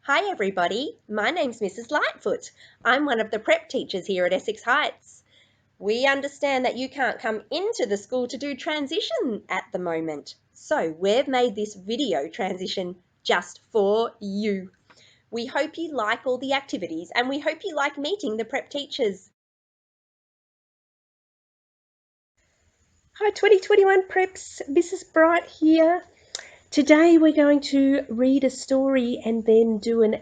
Hi everybody, my name's Mrs. Lightfoot. I'm one of the prep teachers here at Essex Heights. We understand that you can't come into the school to do transition at the moment, so we've made this video transition just for you. We hope you like all the activities and we hope you like meeting the prep teachers. Hi 2021 Preps, Mrs. Bright here. Today we're going to read a story and then do a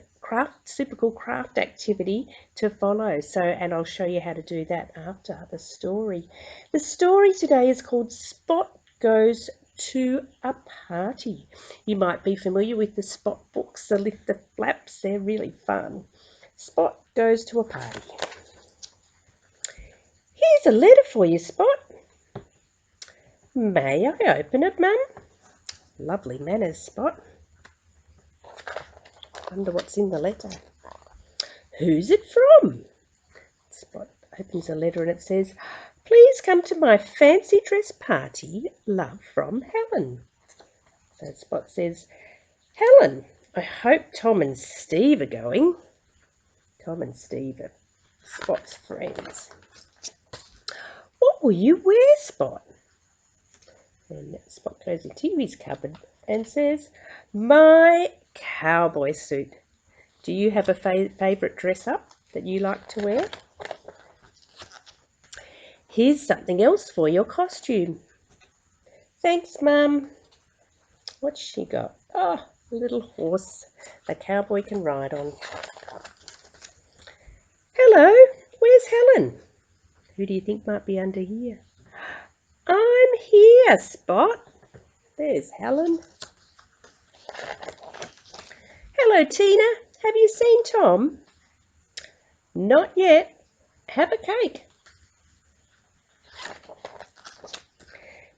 super cool craft activity to follow. And I'll show you how to do that after the story. The story today is called Spot Goes to a Party. You might be familiar with the Spot books, the Lift the Flaps. They're really fun. Spot goes to a party. Here's a letter for you, Spot. May I open it, Mum? Lovely manners, Spot. Wonder what's in the letter. Who's it from? Spot opens the letter and it says, "Please come to my fancy dress party. Love from Helen." So Spot says, "Helen, I hope Tom and Steve are going." Tom and Steve are Spot's friends. "What will you wear, Spot?" And Spot goes into his cupboard and says, "My cowboy suit. Do you have a favourite dress up that you like to wear?" "Here's something else for your costume." "Thanks, Mum." What's she got? Oh, a little horse the cowboy can ride on. "Hello, where's Helen?" Who do you think might be under here? "I'm here, Spot." There's Helen. "Hello, Tina. Have you seen Tom?" "Not yet. Have a cake."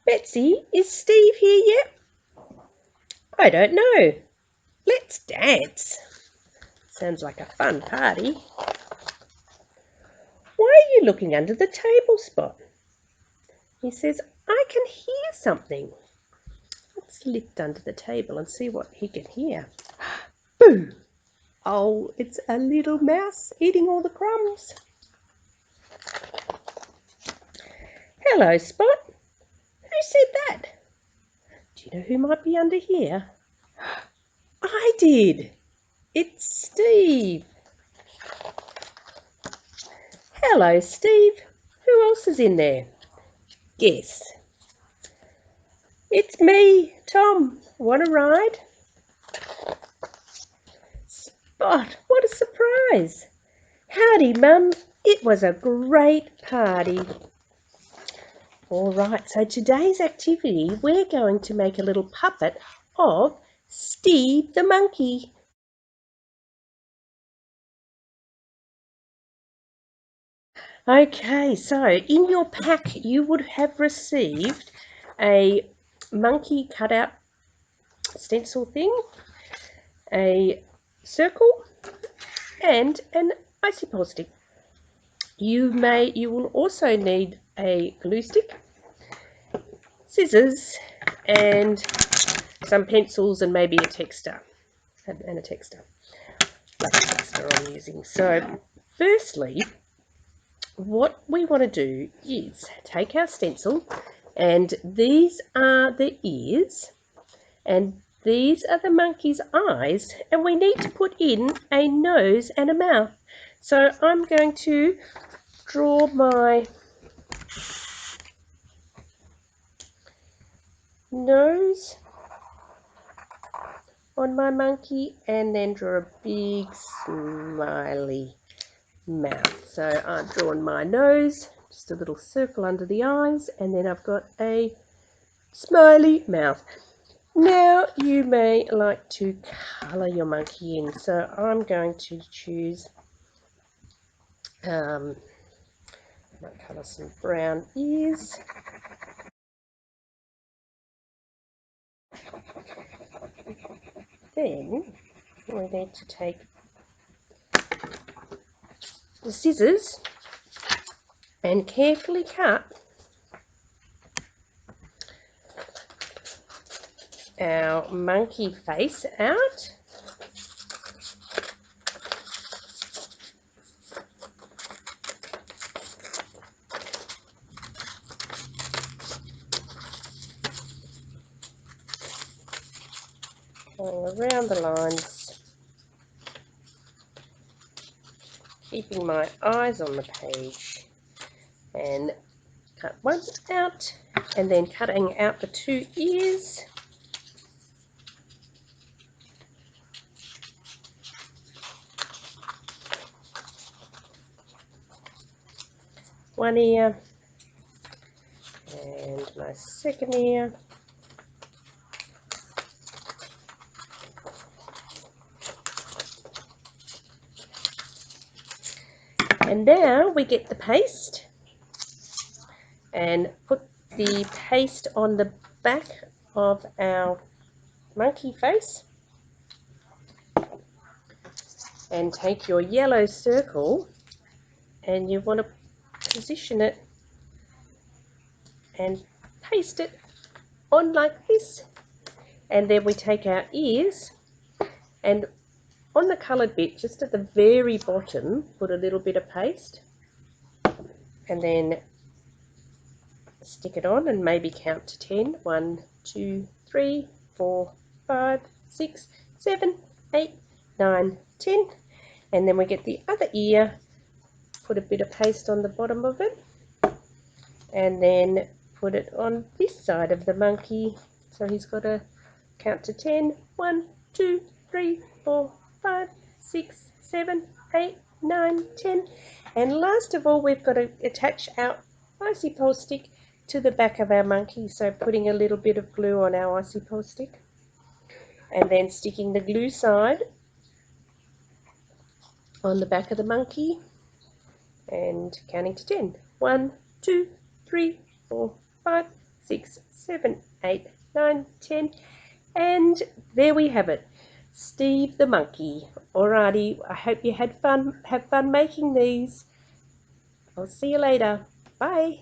"Betsy, is Steve here yet?" "I don't know. Let's dance." Sounds like a fun party. "Why are you looking under the table, Spot?" He says, "I can hear something." Let's lift under the table and see what he can hear. Boo! Oh, it's a little mouse eating all the crumbs. "Hello, Spot. Who said that?" "Do you know who might be under here?" "I did. It's Steve." "Hello, Steve. Who else is in there?" "Guess." "It's me, Tom. Want a ride?" Spot, what a surprise. "Howdy, Mum. It was a great party." All right, so today's activity, we're going to make a little puppet of Steve the monkey. Okay, so in your pack you would have received a monkey cutout stencil thing, a circle and an icicle stick. You will also need a glue stick, scissors and some pencils and maybe a texter and a texter. Like a texter I'm using. So firstly, what we want to do is take our stencil, and these are the ears and these are the monkey's eyes, and we need to put in a nose and a mouth. So I'm going to draw my nose on my monkey and then draw a big smiley mouth. So I've drawn my nose, just a little circle under the eyes, and then I've got a smiley mouth. Now you may like to colour your monkey in, so I'm going to choose I might colour some brown ears. Then we need to take the scissors and carefully cut our monkey face out. going around the lines, keeping my eyes on the page, and cut one out, and then cutting out the 2 ears. One ear, and my second ear. And now we get the paste and put the paste on the back of our monkey face, and take your yellow circle and you want to position it and paste it on like this. And then we take our ears, and on the coloured bit just at the very bottom put a little bit of paste, and then stick it on and maybe count to 10. 1, 2, 3, 4, 5, 6, 7, 8, 9, 10. And then we get the other ear, put a bit of paste on the bottom of it, and then put it on this side of the monkey. So he's got to count to 10. 1, 2, 3, 4, 5, 6, 7, 8, 9, 10. And last of all, we've got to attach our icy pole stick to the back of our monkey. So putting a little bit of glue on our icy pole stick, and then sticking the glue side on the back of the monkey and counting to 10. 1, 2, 3, 4, 5, 6, 7, 8, 9, 10. And there we have it, Steve the monkey. Alrighty, I hope you had fun. Have fun making these. I'll see you later. Bye.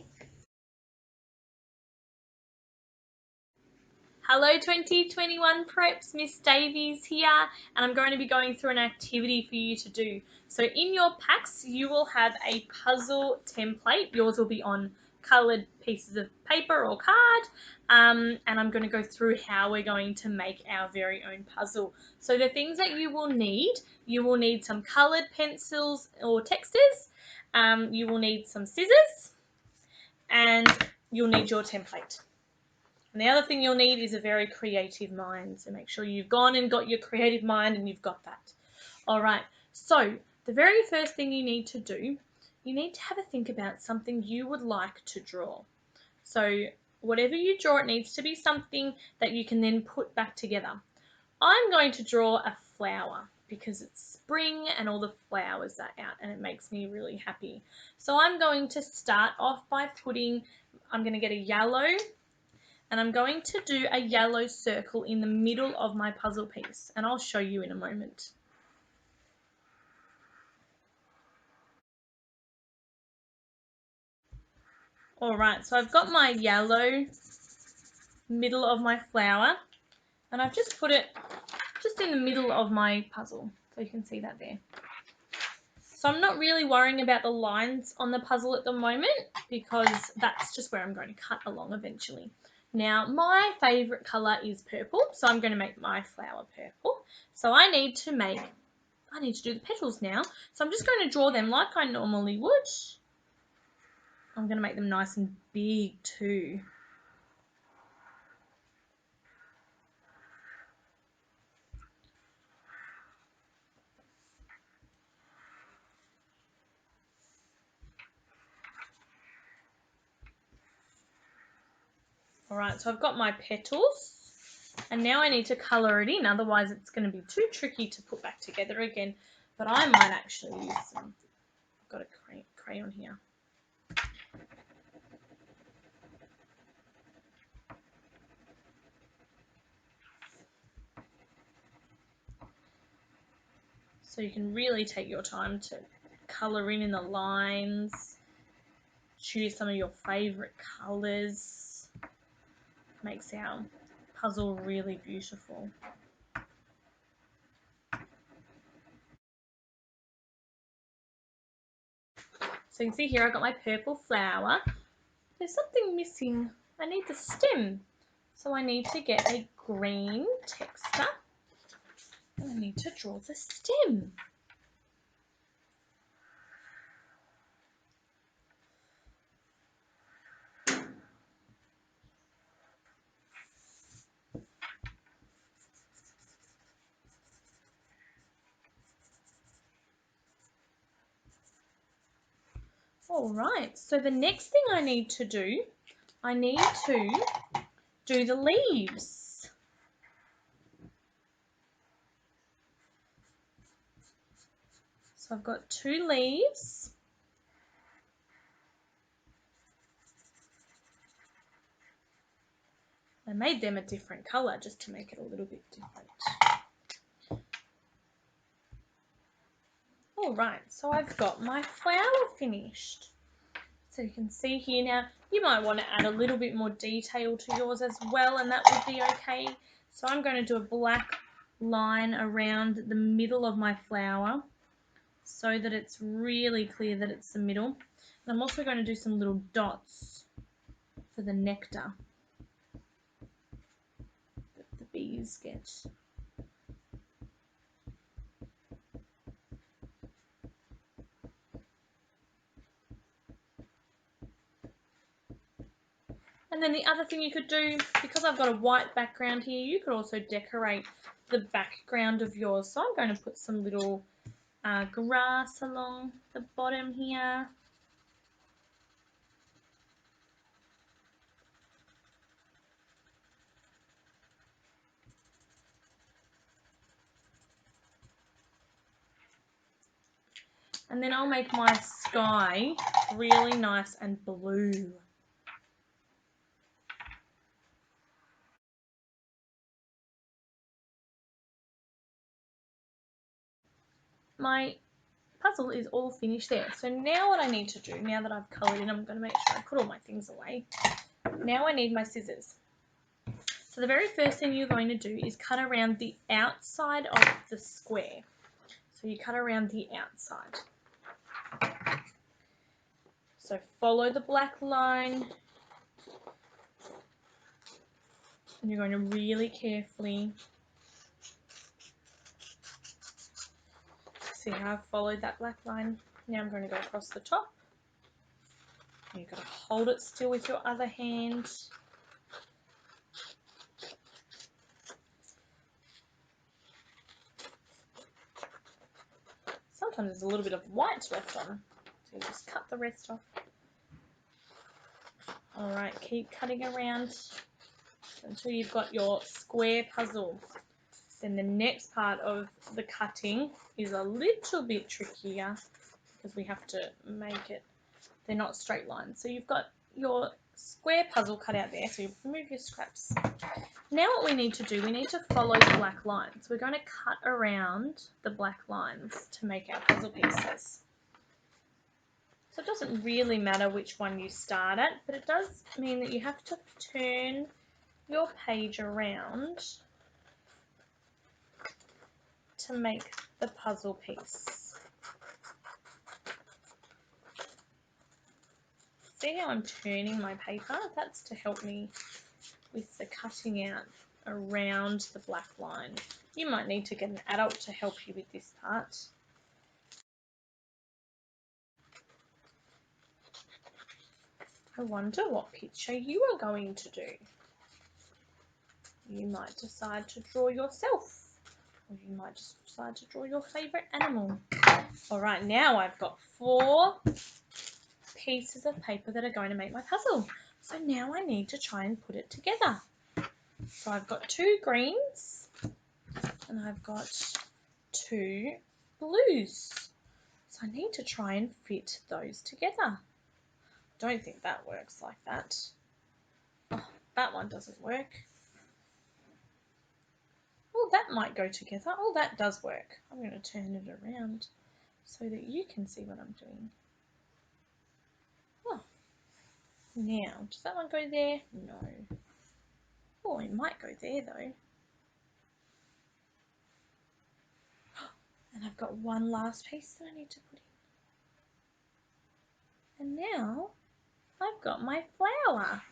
Hello 2021 Preps, Miss Davies here, and I'm going to be going through an activity for you to do. So in your packs you will have a puzzle template. Yours will be on coloured pieces of paper or card, and I'm going to go through how we're going to make our very own puzzle. So the things that you will need some coloured pencils or texters, you will need some scissors, and you'll need your template. And the other thing you'll need is a very creative mind. So make sure you've gone and got your creative mind and you've got that. All right. So the very first thing you need to do, you need to have a think about something you would like to draw. So whatever you draw, it needs to be something that you can then put back together. I'm going to draw a flower because it's spring and all the flowers are out and it makes me really happy. So I'm going to start off by I'm going to get a yellow, and I'm going to do a yellow circle in the middle of my puzzle piece, and I'll show you in a moment. Alright, so I've got my yellow middle of my flower, and I've just put it just in the middle of my puzzle, so you can see that there. So I'm not really worrying about the lines on the puzzle at the moment because that's just where I'm going to cut along eventually. Now, my favourite colour is purple, so I'm going to make my flower purple. So I need to do the petals now. So I'm just going to draw them like I normally would. I'm going to make them nice and big too. Alright, so I've got my petals. And now I need to colour it in, otherwise it's going to be too tricky to put back together again. But I might actually use some. I've got a crayon here. So you can really take your time to colour in the lines. Choose some of your favourite colours. Makes our puzzle really beautiful. So you can see here I've got my purple flower. There's something missing. I need the stem. So I need to get a green texture I need to draw the stem. Alright, so the next thing I need to do the leaves. So I've got 2 leaves. I made them a different colour just to make it a little bit different. Alright, so I've got my flower finished. So you can see here now, you might want to add a little bit more detail to yours as well, and that would be okay. So I'm going to do a black line around the middle of my flower so that it's really clear that it's the middle. And I'm also going to do some little dots for the nectar that the bees get. And then the other thing you could do, because I've got a white background here, you could also decorate the background of yours. So I'm going to put some little grass along the bottom here. And then I'll make my sky really nice and blue. My puzzle is all finished there. So now what I need to do, now that I've coloured in, I'm going to make sure I put all my things away. Now I need my scissors. So the very first thing you're going to do is cut around the outside of the square. So you cut around the outside. So follow the black line. And you're going to really carefully see how I've followed that black line. Now I'm going to go across the top. And you've got to hold it still with your other hand. Sometimes there's a little bit of white left on, so you just cut the rest off. Alright, keep cutting around until you've got your square puzzle. Then the next part of the cutting is a little bit trickier because we have to make it, they're not straight lines. So you've got your square puzzle cut out there, so you remove your scraps. Now what we need to do, we need to follow the black lines. We're going to cut around the black lines to make our puzzle pieces. So it doesn't really matter which one you start at, but it does mean that you have to turn your page around to make the puzzle piece. See how I'm turning my paper? That's to help me with the cutting out around the black line. You might need to get an adult to help you with this part. I wonder what picture you are going to do. You might decide to draw yourself, or you might just decide to draw your favourite animal. Alright, now I've got 4 pieces of paper that are going to make my puzzle. So now I need to try and put it together. So I've got 2 greens and I've got 2 blues. So I need to try and fit those together. Don't think that works like that. Oh, that one doesn't work. Oh, that might go together. Oh, that does work. I'm going to turn it around so that you can see what I'm doing. Oh, now, does that one go there? No. Oh, it might go there though. And I've got one last piece that I need to put in. And now I've got my flower.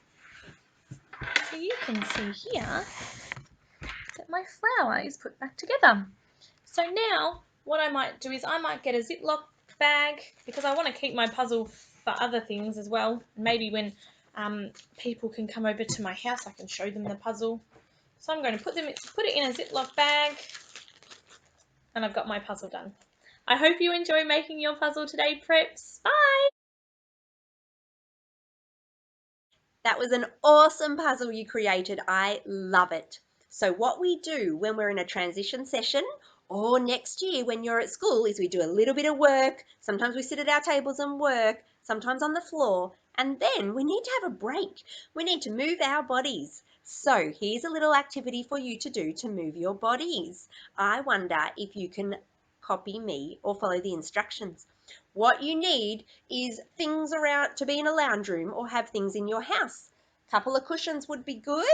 So you can see here that my flower is put back together. So now what I might do is I might get a Ziploc bag because I want to keep my puzzle for other things as well. Maybe when people can come over to my house, I can show them the puzzle. So I'm going to put it in a Ziploc bag, and I've got my puzzle done. I hope you enjoy making your puzzle today, preps. Bye! That was an awesome puzzle you created. I love it. So what we do when we're in a transition session or next year when you're at school is we do a little bit of work. Sometimes we sit at our tables and work, sometimes on the floor, and then we need to have a break. We need to move our bodies. So here's a little activity for you to do to move your bodies. I wonder if you can copy me or follow the instructions. What you need is things around to be in a lounge room or have things in your house. A couple of cushions would be good,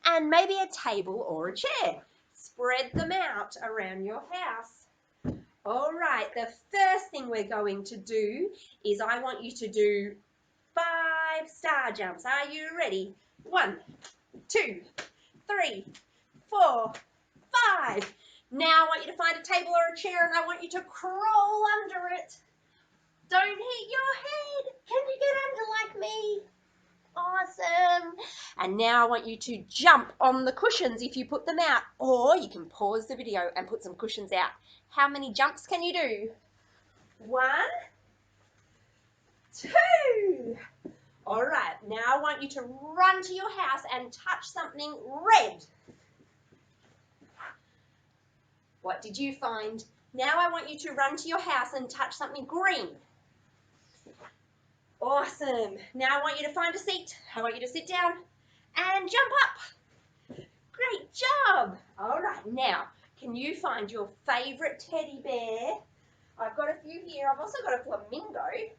and maybe a table or a chair. Spread them out around your house. All right, the first thing we're going to do is I want you to do 5 star jumps. Are you ready? 1, 2, 3, 4, 5. Now I want you to find a table or a chair and I want you to crawl under it. Don't hit your head. Can you get under like me? Awesome. And now I want you to jump on the cushions if you put them out, or you can pause the video and put some cushions out. How many jumps can you do? 1, 2. All right, now I want you to run to your house and touch something red. What did you find? Now I want you to run to your house and touch something green. Awesome. Now I want you to find a seat. I want you to sit down and jump up. Great job. All right, now, can you find your favourite teddy bear? I've got a few here. I've also got a flamingo.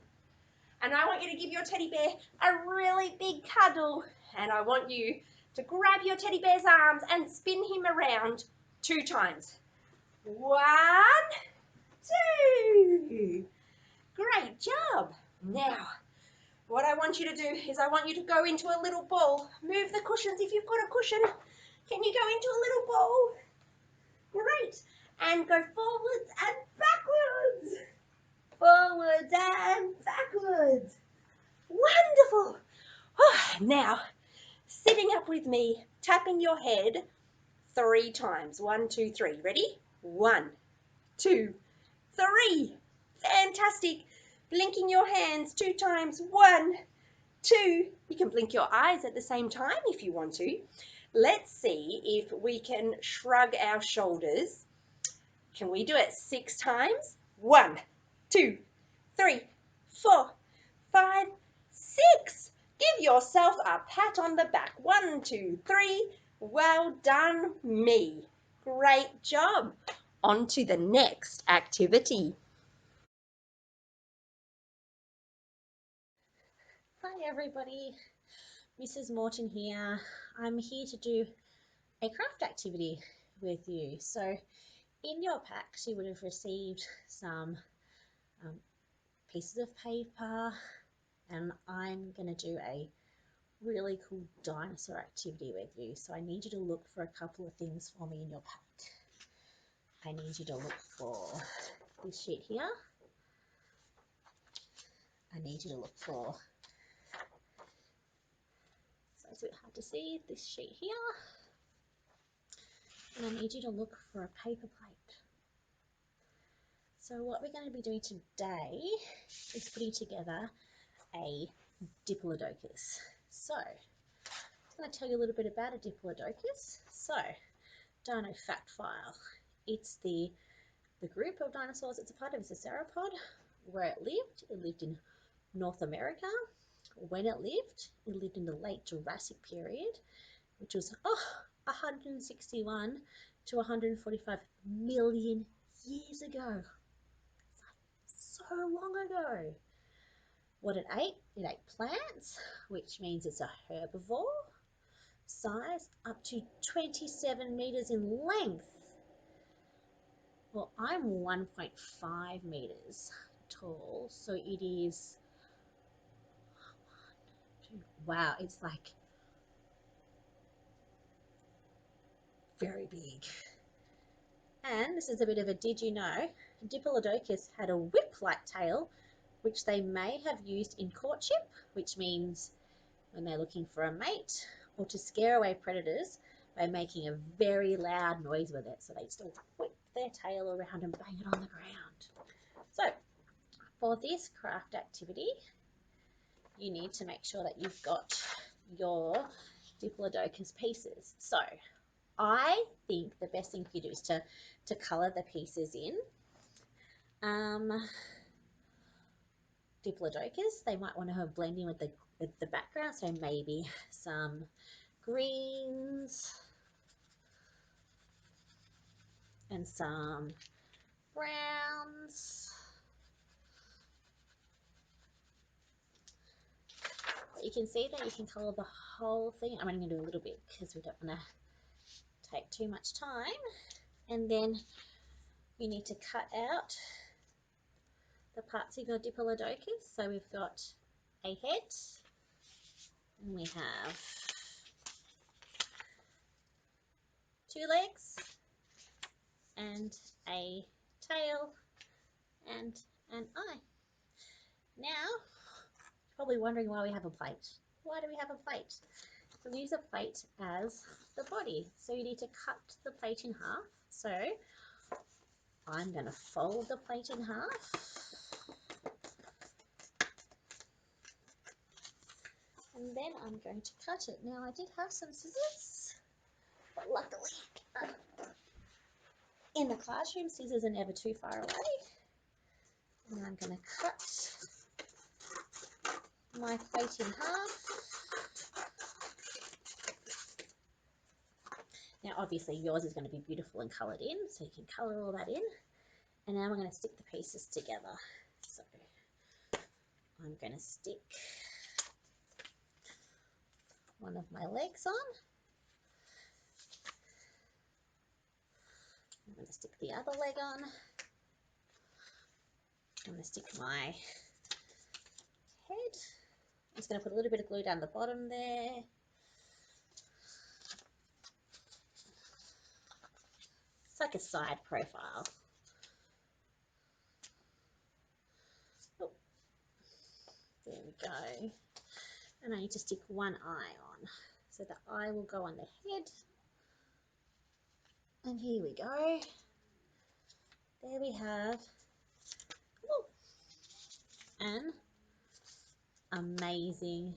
And I want you to give your teddy bear a really big cuddle. And I want you to grab your teddy bear's arms and spin him around 2 times. 1, 2. Great job. Now, what I want you to do is I want you to go into a little ball. Move the cushions if you've got a cushion. Can you go into a little ball? Great. And go forwards and backwards. Forwards and backwards. Wonderful. Now, sitting up with me, tapping your head 3 times. 1, 2, 3. Ready? 1, 2, 3. Fantastic. Blinking your hands 2 times. 1, 2. You can blink your eyes at the same time if you want to. Let's see if we can shrug our shoulders. Can we do it 6 times? 1, 2, 3, 4, 5, 6. Give yourself a pat on the back. 1, 2, 3. Well done, me. Great job. On to the next activity. Hi everybody, Mrs. Morton here. I'm here to do a craft activity with you. So in your packs you would have received some pieces of paper, and I'm going to do a really cool dinosaur activity with you. So I need you to look for a couple of things for me in your pack. I need you to look for this sheet here. I need you to look for, so it's a bit hard to see, this sheet here. And I need you to look for a paper plate. So what we're going to be doing today is putting together a diplodocus. So I'm going to tell you a little bit about a diplodocus. So dino fact file. It's the group of dinosaurs it's a part of is a sauropod. Where it lived in North America. When it lived in the late Jurassic period, which was 161 to 145 million years ago. So long ago. What it ate plants, which means it's a herbivore, size up to 27 meters in length. Well, I'm 1.5 meters tall, so it is, wow, it's like very big. And this is a bit of a did you know, Diplodocus had a whip-like tail, which they may have used in courtship, which means when they're looking for a mate, or to scare away predators by making a very loud noise with it. So they just whip their tail around and bang it on the ground. So for this craft activity, you need to make sure that you've got your Diplodocus pieces. So I think the best thing for you to do is to colour the pieces in. Diplodocus, they might want to have blend in with the background, so maybe some greens and some browns. But you can see that you can colour the whole thing. I'm only going to do a little bit because we don't want to take too much time. And then you need to cut out the parts of your Diplodocus. So we've got a head, and we have 2 legs, and a tail, and an eye. Now, you're probably wondering why we have a plate. Why do we have a plate? So we use a plate as the body. So you need to cut the plate in half. So I'm going to fold the plate in half. And then I'm going to cut it. Now I did have some scissors, but luckily in the classroom, scissors are never too far away. And I'm going to cut my plate in half. Now obviously yours is going to be beautiful and coloured in, so you can colour all that in. And now we're going to stick the pieces together. So I'm going to stick one of my legs on. I'm going to stick the other leg on. I'm going to stick my head. I'm just going to put a little bit of glue down the bottom there. It's like a side profile. Oh, there we go. And I need to stick one eye on. So the eye will go on the head. And here we go. There we have an amazing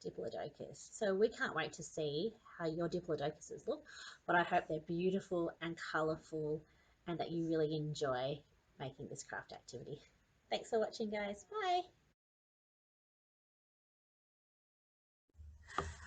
Diplodocus. So we can't wait to see how your Diplodocuses look, but I hope they're beautiful and colourful and that you really enjoy making this craft activity. Thanks for watching, guys. Bye.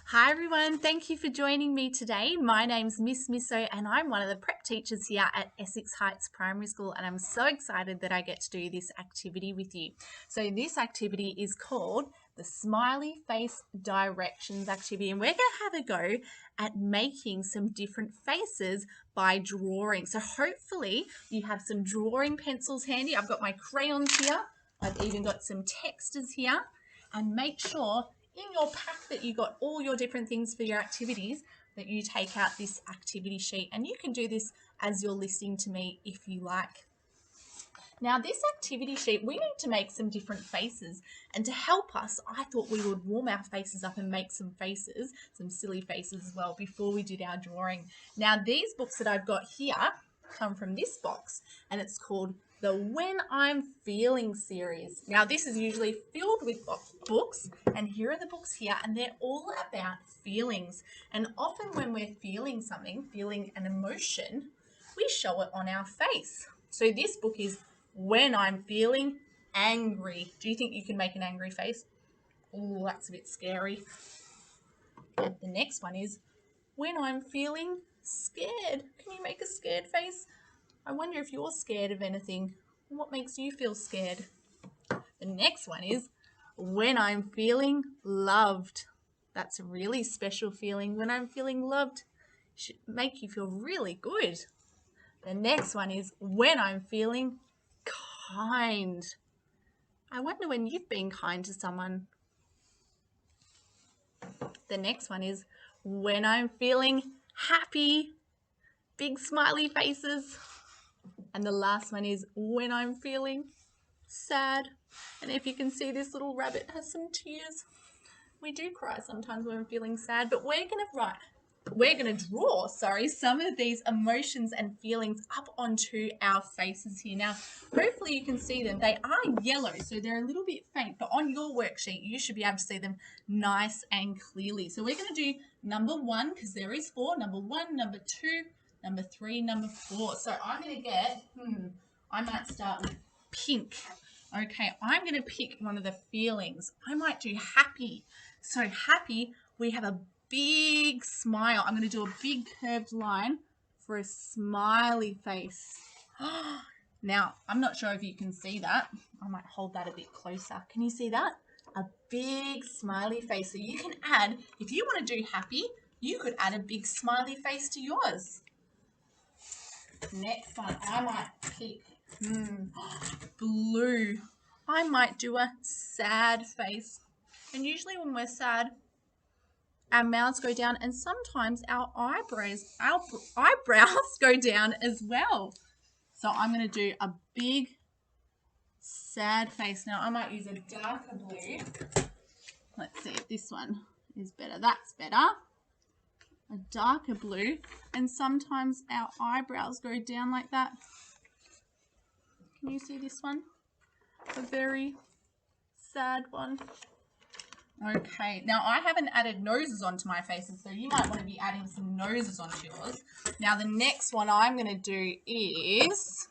Hi everyone, thank you for joining me today. My name's Miss Misso and I'm one of the prep teachers here at Essex Heights Primary School, and I'm so excited that I get to do this activity with you. So this activity is called the Smiley Face Directions activity, and we're going to have a go at making some different faces by drawing. So hopefully you have some drawing pencils handy. I've got my crayons here. I've even got some texters here, and make sure in your pack that you got all your different things for your activities, that you take out this activity sheet, and you can do this as you're listening to me if you like. Now this activity sheet, we need to make some different faces, and to help us, I thought we would warm our faces up and make some faces, some silly faces as well, before we did our drawing. Now these books that I've got here come from this box, and it's called the When I'm Feeling series. Now this is usually filled with books, and here are the books here, and they're all about feelings. And often when we're feeling something, feeling an emotion, we show it on our face. So this book is When I'm Feeling Angry. Do you think you can make an angry face? Oh, that's a bit scary. And the next one is When I'm Feeling Scared. Can you make a scared face? I wonder if you're scared of anything. What makes you feel scared? The next one is When I'm Feeling Loved. That's a really special feeling. When I'm feeling loved, it should make you feel really good. The next one is When I'm Feeling Kind. I wonder when you've been kind to someone. The next one is When I'm Feeling Happy. big smiley faces. And the last one is when I'm feeling sad. And if you can see, this little rabbit has some tears. We do cry sometimes when we're feeling sad, but we're going to draw some of these emotions and feelings up onto our faces here. Now, hopefully you can see them. They are yellow, so they're a little bit faint, but on your worksheet, you should be able to see them nice and clearly. So we're going to do number 1, because there is 4. Number 1, number 2, number 3, number 4. So I'm going to get, I might start with pink. Okay, I'm going to pick one of the feelings. I might do happy. So happy, we have a big smile. I'm going to do a big curved line for a smiley face. Now, I'm not sure if you can see that. I might hold that a bit closer. Can you see that? A big smiley face. So you can add, if you want to do happy, you could add a big smiley face to yours. Next one, I might pick blue. I might do a sad face. And usually when we're sad, our mouths go down, and sometimes our eyebrows go down as well. So I'm going to do a big sad face. Now I might use a darker blue. Let's see if this one is better. That's better. A darker blue, and sometimes our eyebrows go down like that. Can you see this one? A very sad one. Okay, now I haven't added noses onto my faces, so you might want to be adding some noses onto yours. Now the next one I'm going to do is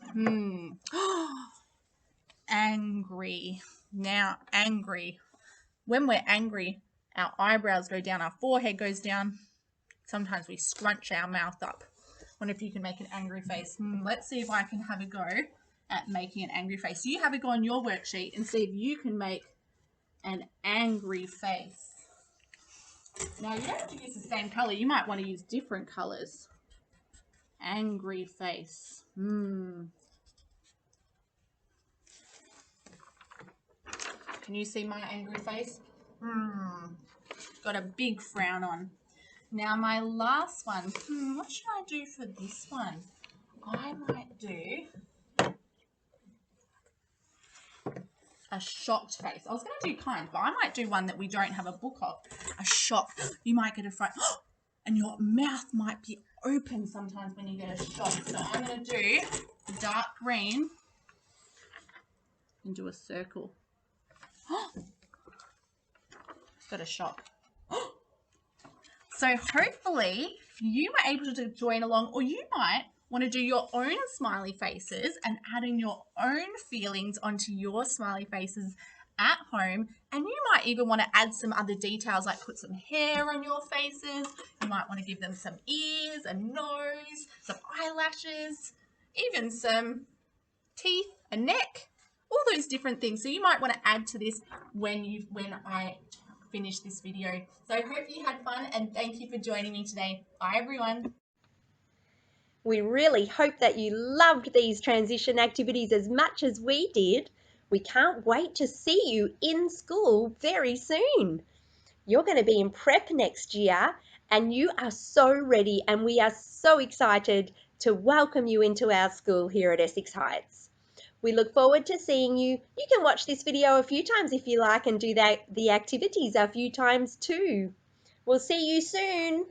angry. Now, angry. When we're angry, our eyebrows go down, our forehead goes down. Sometimes we scrunch our mouth up. Wonder if you can make an angry face. Let's see if I can have a go at making an angry face. You have a go on your worksheet and see if you can make an angry face. Now, you don't have to use the same color. You might want to use different colors. Angry face. Can you see my angry face? Got a big frown on. Now, my last one. What should I do for this one? I might do a shocked face. I was going to do kind, but I might do one that we don't have a book of. A shock. You might get a fright, and your mouth might be open sometimes when you get a shock. So I'm going to do dark green and do a circle. Got a shock. So hopefully you were able to join along, or you might want to do your own smiley faces and adding your own feelings onto your smiley faces at home. And you might even want to add some other details, like put some hair on your faces. You might want to give them some ears, a nose, some eyelashes, even some teeth, a neck, all those different things. So you might want to add to this when I finish this video. So I hope you had fun, and thank you for joining me today. Bye everyone. We really hope that you loved these transition activities as much as we did. We can't wait to see you in school very soon. You're going to be in prep next year, and you are so ready, and we are so excited to welcome you into our school here at Essex Heights. We look forward to seeing you. You can watch this video a few times if you like, and do the activities a few times too. We'll see you soon.